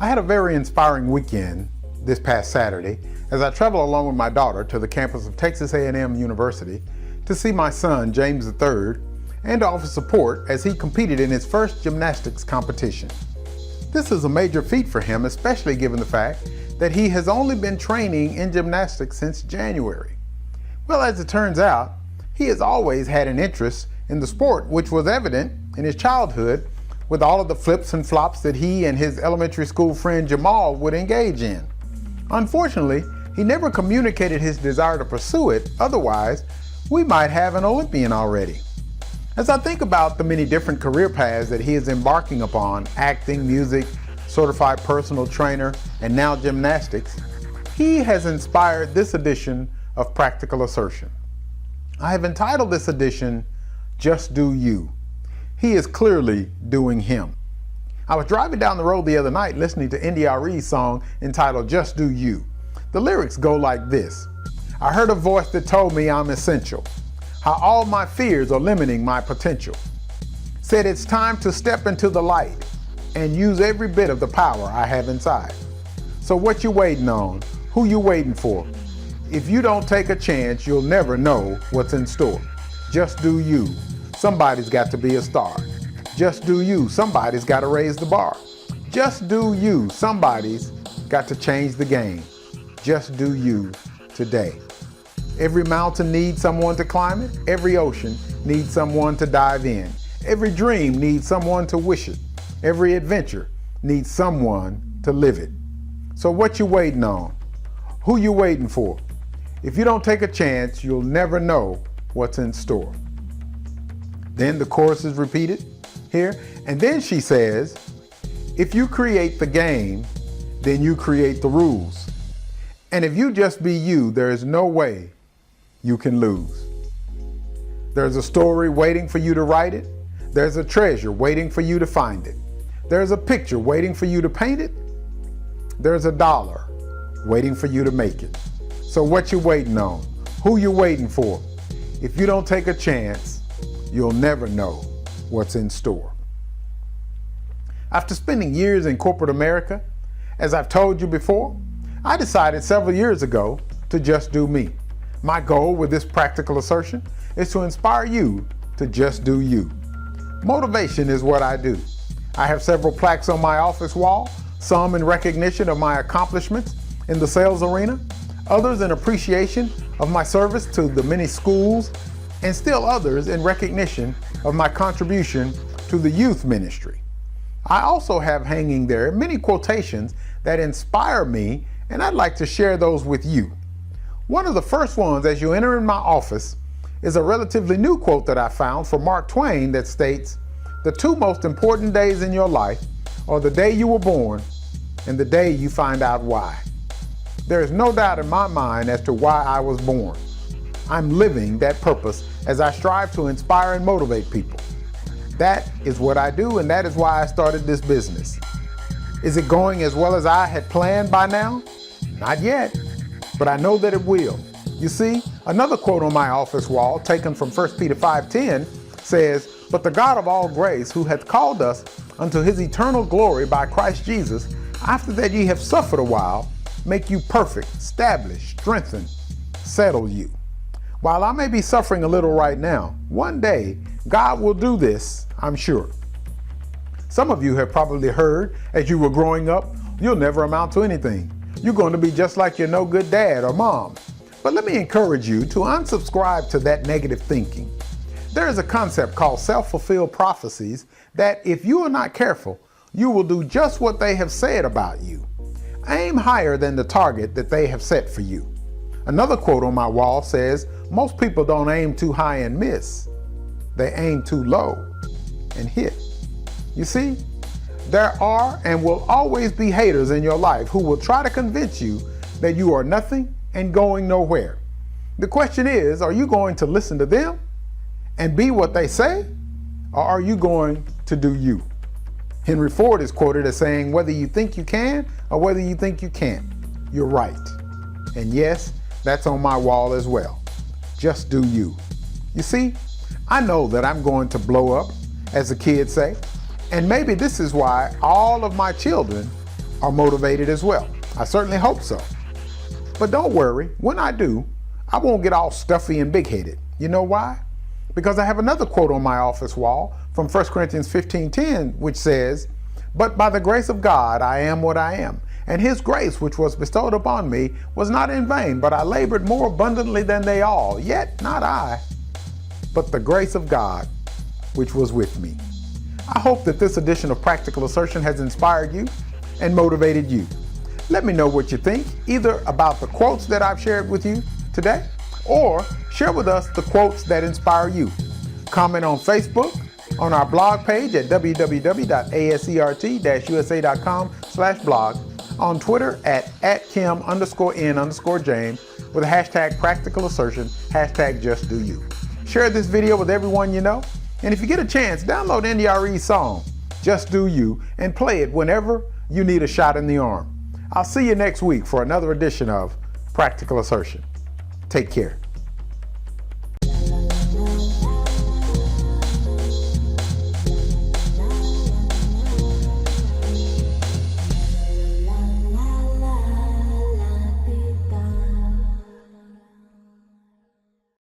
I had a very inspiring weekend this past Saturday as I traveled along with my daughter to the campus of Texas A&M University to see my son, James III, and to offer support as he competed in his first gymnastics competition. This is a major feat for him, especially given the fact that he has only been training in gymnastics since January. Well, as it turns out, he has always had an interest in the sport, which was evident in his childhood with all of the flips and flops that he and his elementary school friend Jamal would engage in. Unfortunately, he never communicated his desire to pursue it, otherwise we might have an Olympian already. As I think about the many different career paths that he is embarking upon, acting, music, certified personal trainer, and now gymnastics, he has inspired this edition of Practical Assertion. I have entitled this edition, Just Do You. He is clearly doing him. I was driving down the road the other night listening to NDRE's song entitled Just Do You. The lyrics go like this. I heard a voice that told me I'm essential, how all my fears are limiting my potential. Said it's time to step into the light and use every bit of the power I have inside. So what you waiting on? Who you waiting for? If you don't take a chance, you'll never know what's in store. Just do you. Somebody's got to be a star. Just do you. Somebody's got to raise the bar. Just do you. Somebody's got to change the game. Just do you today. Every mountain needs someone to climb it. Every ocean needs someone to dive in. Every dream needs someone to wish it. Every adventure needs someone to live it. So what you waiting on? Who you waiting for? If you don't take a chance, you'll never know what's in store. Then the chorus is repeated here, and then she says, if you create the game, then you create the rules. And if you just be you, there is no way you can lose. There's a story waiting for you to write it. There's a treasure waiting for you to find it. There's a picture waiting for you to paint it. There's a dollar waiting for you to make it. So what you waiting on? Who you waiting for? If you don't take a chance, you'll never know what's in store. After spending years in corporate America, as I've told you before, I decided several years ago to just do me. My goal with this practical assertion is to inspire you to just do you. Motivation is what I do. I have several plaques on my office wall, some in recognition of my accomplishments in the sales arena, others in appreciation of my service to the many schools, and still others in recognition of my contribution to the youth ministry. I also have hanging there many quotations that inspire me, and I'd like to share those with you. One of the first ones as you enter in my office is a relatively new quote that I found from Mark Twain that states, the two most important days in your life are the day you were born and the day you find out why. There is no doubt in my mind as to why I was born. I'm living that purpose as I strive to inspire and motivate people. That is what I do, and that is why I started this business. Is it going as well as I had planned by now? Not yet, but I know that it will. You see, another quote on my office wall, taken from 1 Peter 5:10, says, but the God of all grace, who hath called us unto his eternal glory by Christ Jesus, after that ye have suffered a while, make you perfect, establish, strengthen, settle you. While I may be suffering a little right now, one day God will do this, I'm sure. Some of you have probably heard as you were growing up, you'll never amount to anything. You're going to be just like your no good dad or mom. But let me encourage you to unsubscribe to that negative thinking. There is a concept called self-fulfilled prophecies that if you are not careful, you will do just what they have said about you. Aim higher than the target that they have set for you. Another quote on my wall says, most people don't aim too high and miss. They aim too low and hit. You see, there are and will always be haters in your life who will try to convince you that you are nothing and going nowhere. The question is, are you going to listen to them and be what they say, or are you going to do you? Henry Ford is quoted as saying, whether you think you can or whether you think you can't, you're right. And yes, that's on my wall as well. Just do you. You see, I know that I'm going to blow up, as the kids say, and maybe this is why all of my children are motivated as well. I certainly hope so. But don't worry, when I do, I won't get all stuffy and big-headed. You know why? Because I have another quote on my office wall from 1 Corinthians 15:10, which says, "But by the grace of God I am what I am, and his grace which was bestowed upon me was not in vain, but I labored more abundantly than they all, yet not I, but the grace of God which was with me." I hope that this edition of Practical Assertion has inspired you and motivated you. Let me know what you think, either about the quotes that I've shared with you today, or share with us the quotes that inspire you. Comment on Facebook, on our blog page at www.asert-usa.com/blog, on Twitter at @Kim_N_James with a hashtag Practical Assertion, hashtag Just Do You. Share this video with everyone you know, and if you get a chance, download NDRE's song, Just Do You, and play it whenever you need a shot in the arm. I'll see you next week for another edition of Practical Assertion. Take care.